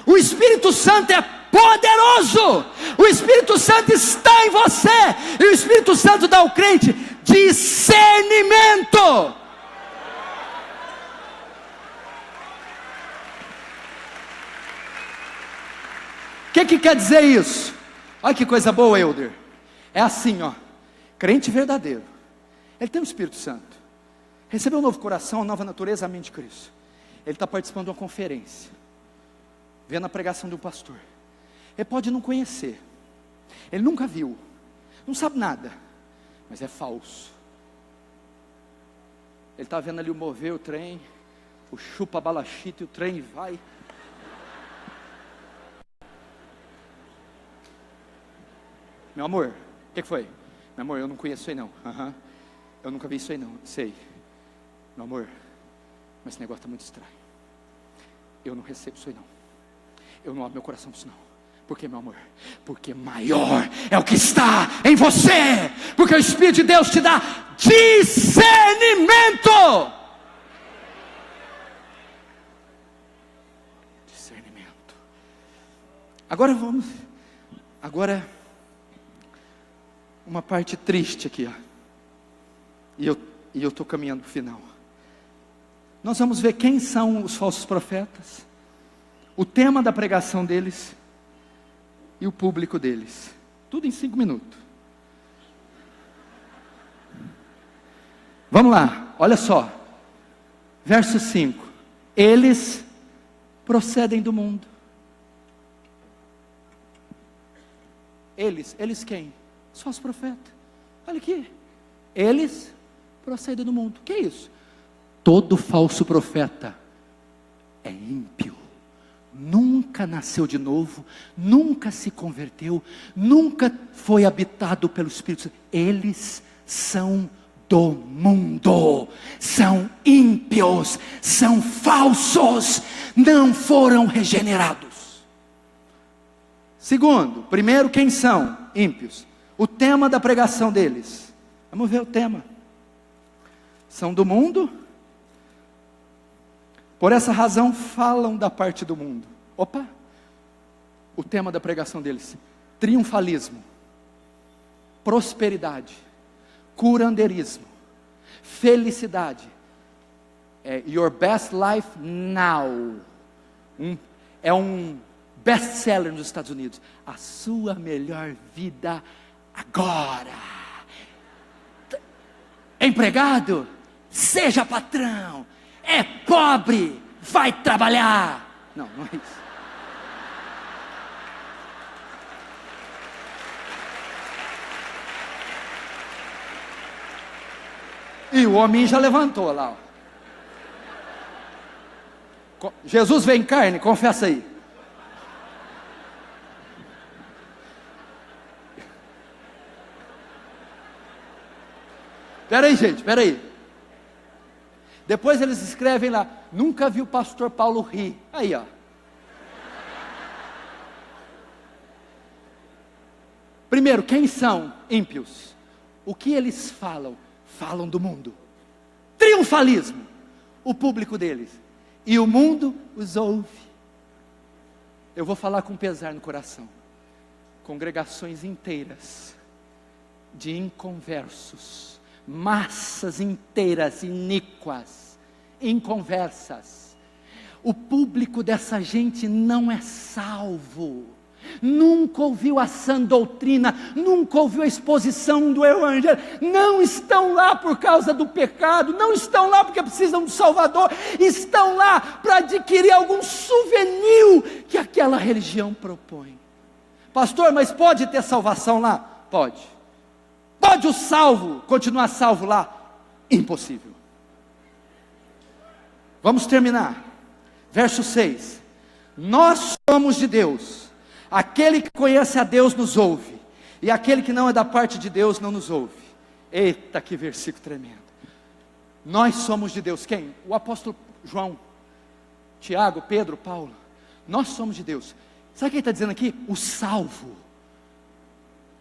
O Espírito Santo é poderoso. O Espírito Santo está em você. E o Espírito Santo dá ao crente discernimento. O que quer dizer isso? Olha que coisa boa, Elder. É assim, crente verdadeiro, Ele tem o Espírito Santo, recebeu um novo coração, uma nova natureza, a mente de Cristo. Ele está participando de uma conferência, vendo a pregação de um pastor. Ele pode não conhecer, ele nunca viu, não sabe nada, mas é falso. Ele está vendo ali o mover, o trem, o chupa balachita, e o trem vai. Meu amor, o que foi? Meu amor, eu não conheço isso aí não. Eu nunca vi isso aí não, sei. Meu amor, mas esse negócio está muito estranho. Eu não recebo isso aí não. Eu não abro meu coração para isso não. Por que, meu amor? Porque maior é o que está em você. Porque o Espírito de Deus te dá discernimento. Discernimento. Agora uma parte triste aqui, ó. E eu estou caminhando para o final. Nós vamos ver quem são os falsos profetas, o tema da pregação deles e o público deles. Tudo em 5 minutos. Vamos lá, olha só. Verso 5. Eles procedem do mundo. Eles quem? Os falsos profetas. Olha aqui. Eles procedem do mundo. O que é isso? Todo falso profeta é ímpio. Nunca nasceu de novo, nunca se converteu, nunca foi habitado pelo Espírito Santo. Eles são do mundo, são ímpios, são falsos, não foram regenerados. Segundo, primeiro, quem são ímpios? O tema da pregação deles. Vamos ver o tema. São do mundo. Por essa razão falam da parte do mundo. Opa! O tema da pregação deles: triunfalismo, prosperidade, curandeirismo, felicidade. Your best life now. É um best-seller nos Estados Unidos. A sua melhor vida agora. Empregado, seja patrão. É pobre, vai trabalhar. Não é isso. E o homem já levantou lá, ó. Jesus veio em carne, confessa aí. Espera aí, gente, espera aí. Depois eles escrevem lá: nunca vi o pastor Paulo rir. Aí, ó. Primeiro, quem são ímpios? O que eles falam? Falam do mundo. Triunfalismo. O público deles. E o mundo os ouve. Eu vou falar com pesar no coração. Congregações inteiras de inconversos. Massas inteiras iníquas, inconversas. O público dessa gente não é salvo, nunca ouviu a sã doutrina, nunca ouviu a exposição do Evangelho, não estão lá por causa do pecado, não estão lá porque precisam do Salvador, estão lá para adquirir algum souvenir que aquela religião propõe. Pastor, mas pode ter salvação lá? Pode. Pode o salvo continuar salvo lá? Impossível. Vamos terminar. Verso 6. Nós somos de Deus. Aquele que conhece a Deus nos ouve. E aquele que não é da parte de Deus não nos ouve. Eita, que versículo tremendo. Nós somos de Deus. Quem? O apóstolo João, Tiago, Pedro, Paulo. Nós somos de Deus. Sabe o que ele está dizendo aqui? O salvo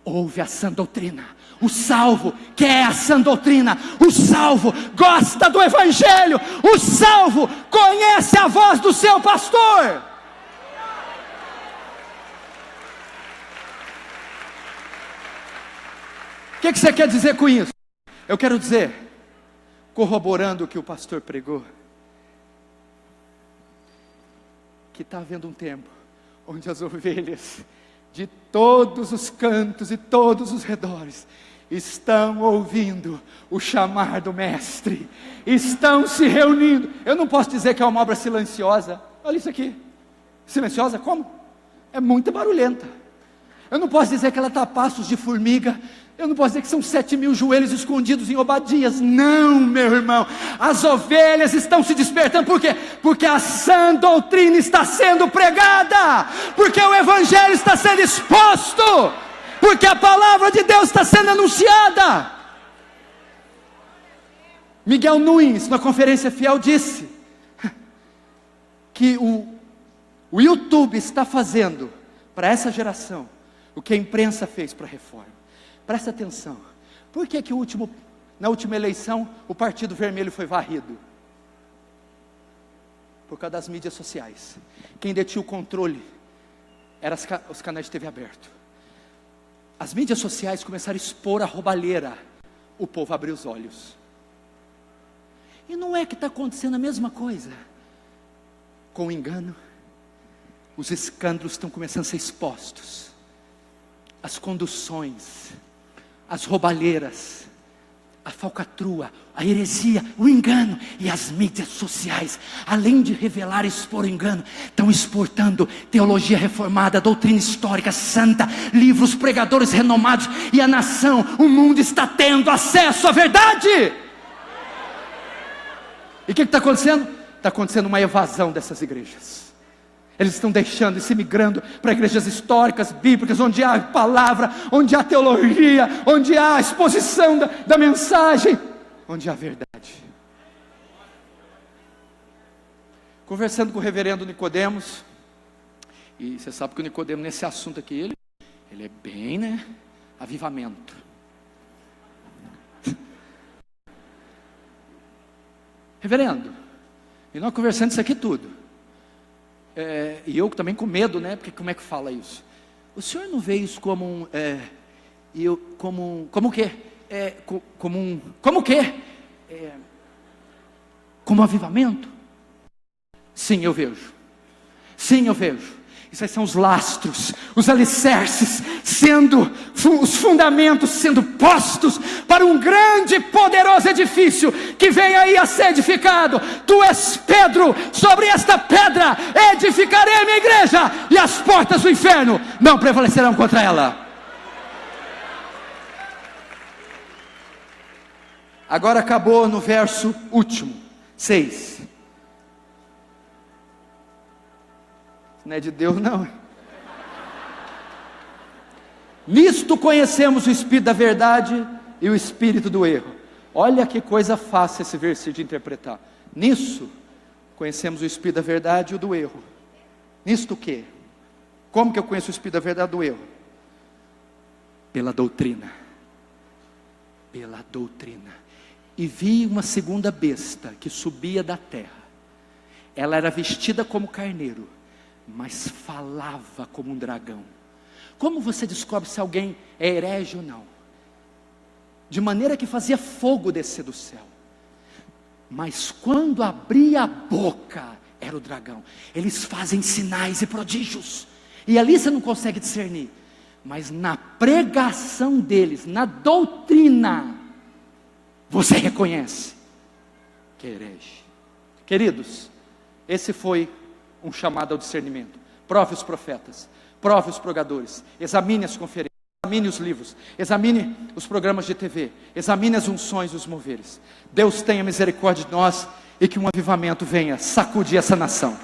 ouve a sã doutrina. O salvo quer a sã doutrina. O salvo gosta do Evangelho. O salvo conhece a voz do seu pastor. O que você quer dizer com isso? Eu quero dizer, corroborando o que o pastor pregou, que está havendo um tempo onde as ovelhas de todos os cantos e todos os redores estão ouvindo o chamar do Mestre, estão se reunindo. Eu não posso dizer que é uma obra silenciosa. Olha isso aqui, silenciosa como? É muito barulhenta. Eu não posso dizer que ela está a passos de formiga. Eu não posso dizer que são 7.000 joelhos escondidos em Obadias. Não, meu irmão. As ovelhas estão se despertando. Por quê? Porque a sã doutrina está sendo pregada. Porque o Evangelho está sendo exposto. Porque a palavra de Deus está sendo anunciada. Miguel Nunes, na Conferência Fiel, disse que o YouTube está fazendo para essa geração o que a imprensa fez para a Reforma. Presta atenção. Por que na última eleição o Partido Vermelho foi varrido? Por causa das mídias sociais. Quem detinha o controle eram os canais de TV aberto. As mídias sociais começaram a expor a roubalheira. O povo abriu os olhos. E não é que está acontecendo a mesma coisa com o engano? Os escândalos estão começando a ser expostos. As conduções, as roubalheiras, a falcatrua, a heresia, o engano. E as mídias sociais, além de revelar e expor o engano, estão exportando teologia reformada, doutrina histórica santa, livros, pregadores renomados. E a nação, o mundo está tendo acesso à verdade. E o que está acontecendo? Está acontecendo uma evasão dessas igrejas. Eles estão deixando e se migrando para igrejas históricas, bíblicas, onde há palavra, onde há teologia, onde há exposição da mensagem, onde há verdade. Conversando com o reverendo Nicodemos, e você sabe que o Nicodemos nesse assunto aqui, ele é bem, avivamento. Reverendo, e nós conversando isso aqui tudo. E eu também com medo, porque como é que fala isso? O senhor não vê isso como como o quê? Como o quê? Como avivamento? Sim, eu vejo. Sim, eu vejo. Isso aí são os lastros, os alicerces, os fundamentos sendo postos para um grande e poderoso edifício que vem aí a ser edificado. Tu és Pedro, sobre esta pedra edificarei a minha igreja, e as portas do inferno não prevalecerão contra ela. Agora acabou no verso último, 6. Não é de Deus não. Nisto conhecemos o espírito da verdade e o espírito do erro. Olha que coisa fácil esse versículo de interpretar. Nisso conhecemos o espírito da verdade e o do erro. Nisto o quê? Como que eu conheço o espírito da verdade e do erro? Pela doutrina. Pela doutrina. E vi uma segunda besta que subia da terra. Ela era vestida como carneiro, mas falava como um dragão. Como você descobre se alguém é herege ou não? De maneira que fazia fogo descer do céu. Mas quando abria a boca, era o dragão. Eles fazem sinais e prodígios, e ali você não consegue discernir. Mas na pregação deles, na doutrina, você reconhece que é herege. Queridos, esse foi um chamado ao discernimento. Prove os profetas, prove os pregadores, examine as conferências, examine os livros, examine os programas de TV, examine as unções e os moveres. Deus tenha misericórdia de nós, e que um avivamento venha sacudir essa nação.